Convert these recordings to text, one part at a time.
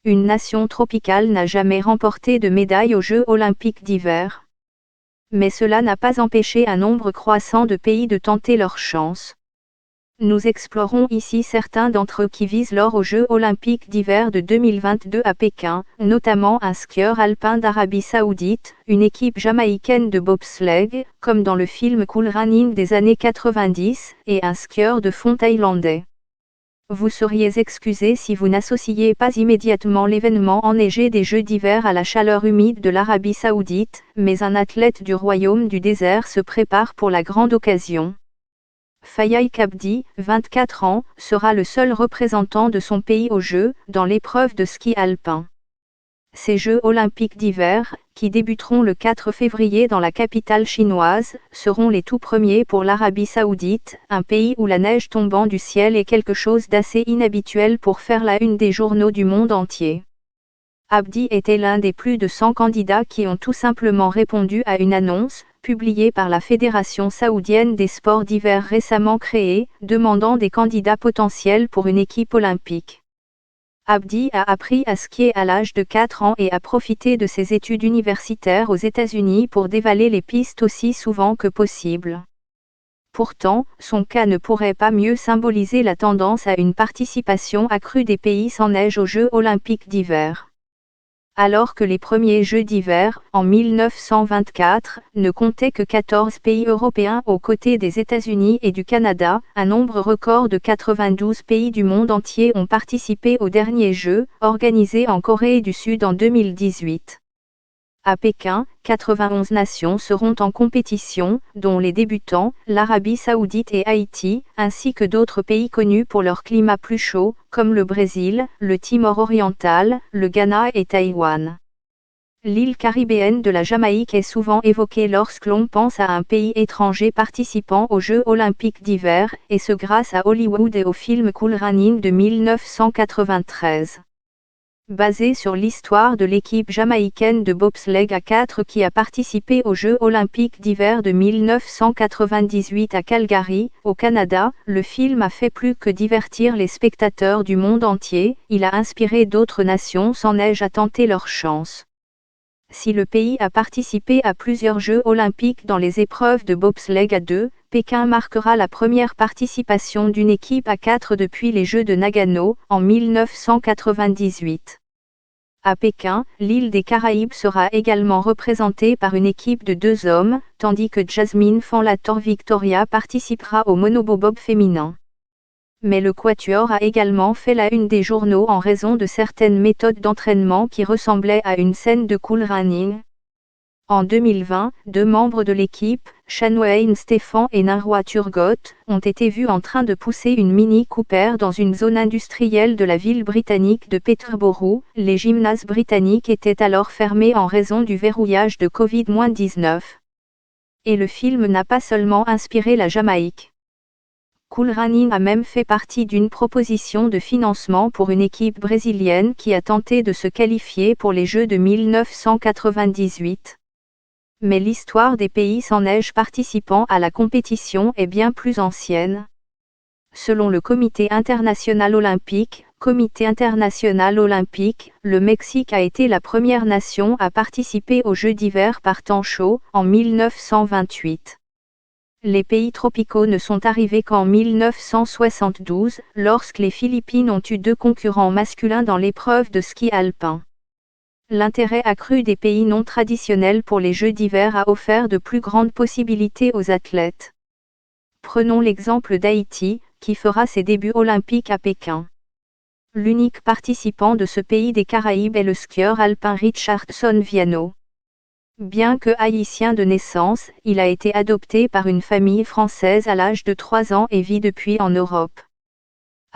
Une nation tropicale n'a jamais remporté de médaille aux Jeux olympiques d'hiver. Mais cela n'a pas empêché un nombre croissant de pays de tenter leur chance. Nous explorons ici certains d'entre eux qui visent l'or aux Jeux olympiques d'hiver de 2022 à Pékin, notamment un skieur alpin d'Arabie Saoudite, une équipe jamaïcaine de bobsleigh, comme dans le film Cool Running des années 90, et un skieur de fond thaïlandais. Vous seriez excusé si vous n'associez pas immédiatement l'événement enneigé des Jeux d'hiver à la chaleur humide de l'Arabie Saoudite, mais un athlète du royaume du désert se prépare pour la grande occasion. Fayaï Kabdi, 24 ans, sera le seul représentant de son pays aux Jeux, dans l'épreuve de ski alpin. Ces Jeux olympiques d'hiver, qui débuteront le 4 février dans la capitale chinoise, seront les tout premiers pour l'Arabie Saoudite, un pays où la neige tombant du ciel est quelque chose d'assez inhabituel pour faire la une des journaux du monde entier. Abdi était l'un des plus de 100 candidats qui ont tout simplement répondu à une annonce, publiée par la Fédération saoudienne des sports d'hiver récemment créée, demandant des candidats potentiels pour une équipe olympique. Abdi a appris à skier à l'âge de 4 ans et a profité de ses études universitaires aux États-Unis pour dévaler les pistes aussi souvent que possible. Pourtant, son cas ne pourrait pas mieux symboliser la tendance à une participation accrue des pays sans neige aux Jeux olympiques d'hiver. Alors que les premiers Jeux d'hiver, en 1924, ne comptaient que 14 pays européens aux côtés des États-Unis et du Canada, un nombre record de 92 pays du monde entier ont participé aux derniers Jeux, organisés en Corée du Sud en 2018. À Pékin, 91 nations seront en compétition, dont les débutants, l'Arabie Saoudite et Haïti, ainsi que d'autres pays connus pour leur climat plus chaud, comme le Brésil, le Timor oriental, le Ghana et Taïwan. L'île caribéenne de la Jamaïque est souvent évoquée lorsque l'on pense à un pays étranger participant aux Jeux olympiques d'hiver, et ce grâce à Hollywood et au film Cool Running de 1993. Basé sur l'histoire de l'équipe jamaïcaine de bobsleigh à 4 qui a participé aux Jeux olympiques d'hiver de 1998 à Calgary, au Canada, le film a fait plus que divertir les spectateurs du monde entier, il a inspiré d'autres nations sans neige à tenter leur chance. Si le pays a participé à plusieurs Jeux olympiques dans les épreuves de bobsleigh à 2, Pékin marquera la première participation d'une équipe à 4 depuis les Jeux de Nagano, en 1998. À Pékin, l'île des Caraïbes sera également représentée par une équipe de 2 hommes, tandis que Jasmine Fanlator Victoria participera au monobob féminin. Mais le quatuor a également fait la une des journaux en raison de certaines méthodes d'entraînement qui ressemblaient à une scène de Cool Running. En 2020, 2 membres de l'équipe, Shanwayne Stephan et Ninroi Turgot, ont été vus en train de pousser une Mini Cooper dans une zone industrielle de la ville britannique de Peterborough. Les gymnases britanniques étaient alors fermés en raison du verrouillage de Covid-19. Et le film n'a pas seulement inspiré la Jamaïque. Cool Running a même fait partie d'une proposition de financement pour une équipe brésilienne qui a tenté de se qualifier pour les Jeux de 1998. Mais l'histoire des pays sans neige participant à la compétition est bien plus ancienne. Selon le Comité international olympique, le Mexique a été la première nation à participer aux Jeux d'hiver par temps chaud, en 1928. Les pays tropicaux ne sont arrivés qu'en 1972, lorsque les Philippines ont eu 2 concurrents masculins dans l'épreuve de ski alpin. L'intérêt accru des pays non traditionnels pour les Jeux d'hiver a offert de plus grandes possibilités aux athlètes. Prenons l'exemple d'Haïti, qui fera ses débuts olympiques à Pékin. L'unique participant de ce pays des Caraïbes est le skieur alpin Richardson Viano. Bien que haïtien de naissance, il a été adopté par une famille française à l'âge de 3 ans et vit depuis en Europe.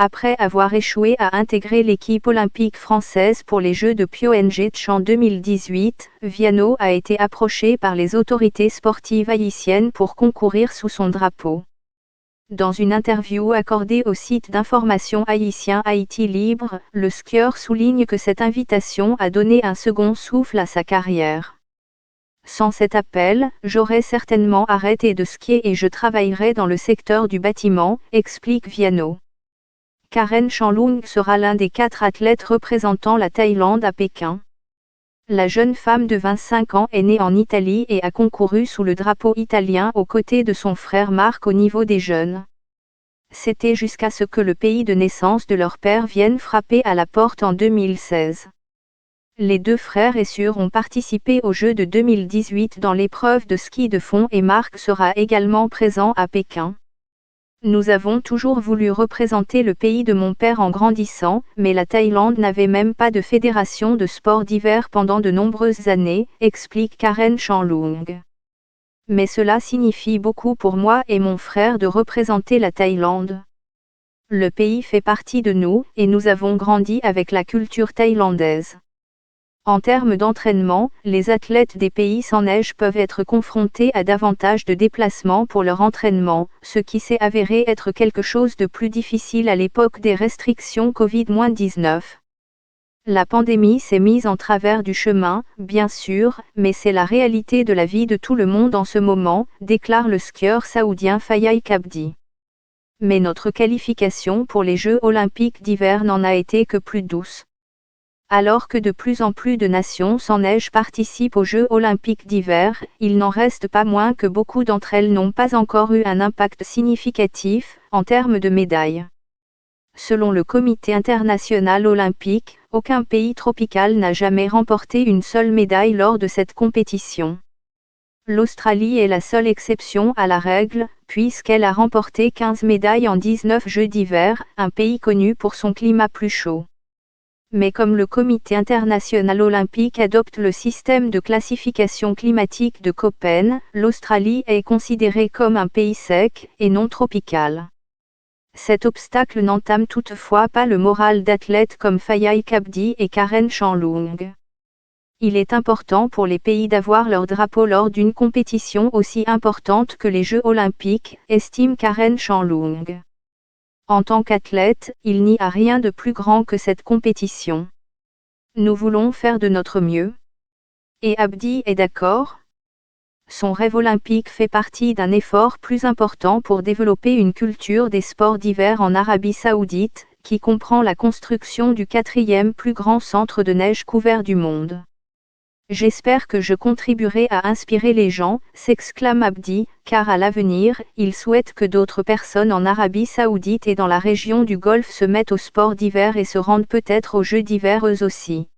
Après avoir échoué à intégrer l'équipe olympique française pour les Jeux de Pyeongchang en 2018, Viano a été approché par les autorités sportives haïtiennes pour concourir sous son drapeau. Dans une interview accordée au site d'information haïtien Haïti Libre, le skieur souligne que cette invitation a donné un second souffle à sa carrière. Sans cet appel, j'aurais certainement arrêté de skier et je travaillerais dans le secteur du bâtiment, explique Viano. Karen Chanlung sera l'un des 4 athlètes représentant la Thaïlande à Pékin. La jeune femme de 25 ans est née en Italie et a concouru sous le drapeau italien aux côtés de son frère Marc au niveau des jeunes. C'était jusqu'à ce que le pays de naissance de leur père vienne frapper à la porte en 2016. Les 2 frères et sœurs ont participé aux Jeux de 2018 dans l'épreuve de ski de fond et Marc sera également présent à Pékin. Nous avons toujours voulu représenter le pays de mon père en grandissant, mais la Thaïlande n'avait même pas de fédération de sport d'hiver pendant de nombreuses années, explique Karen Chanlung. Mais cela signifie beaucoup pour moi et mon frère de représenter la Thaïlande. Le pays fait partie de nous, et nous avons grandi avec la culture thaïlandaise. En termes d'entraînement, les athlètes des pays sans neige peuvent être confrontés à davantage de déplacements pour leur entraînement, ce qui s'est avéré être quelque chose de plus difficile à l'époque des restrictions Covid-19. La pandémie s'est mise en travers du chemin, bien sûr, mais c'est la réalité de la vie de tout le monde en ce moment, déclare le skieur saoudien Fayyaz Kabdi. Mais notre qualification pour les Jeux olympiques d'hiver n'en a été que plus douce. Alors que de plus en plus de nations sans neige participent aux Jeux olympiques d'hiver, il n'en reste pas moins que beaucoup d'entre elles n'ont pas encore eu un impact significatif, en termes de médailles. Selon le Comité international olympique, aucun pays tropical n'a jamais remporté une seule médaille lors de cette compétition. L'Australie est la seule exception à la règle, puisqu'elle a remporté 15 médailles en 19 Jeux d'hiver, un pays connu pour son climat plus chaud. Mais comme le Comité international olympique adopte le système de classification climatique de Köppen, l'Australie est considérée comme un pays sec, et non tropical. Cet obstacle n'entame toutefois pas le moral d'athlètes comme Fayyaz Kabdi et Karen Chanlung. Il est important pour les pays d'avoir leur drapeau lors d'une compétition aussi importante que les Jeux olympiques, estime Karen Chanlung. En tant qu'athlète, il n'y a rien de plus grand que cette compétition. Nous voulons faire de notre mieux. Et Abdi est d'accord ? Son rêve olympique fait partie d'un effort plus important pour développer une culture des sports d'hiver en Arabie Saoudite, qui comprend la construction du 4e plus grand centre de neige couvert du monde. J'espère que je contribuerai à inspirer les gens, s'exclame Abdi, car à l'avenir, il souhaite que d'autres personnes en Arabie Saoudite et dans la région du Golfe se mettent au sport d'hiver et se rendent peut-être aux Jeux d'hiver eux aussi.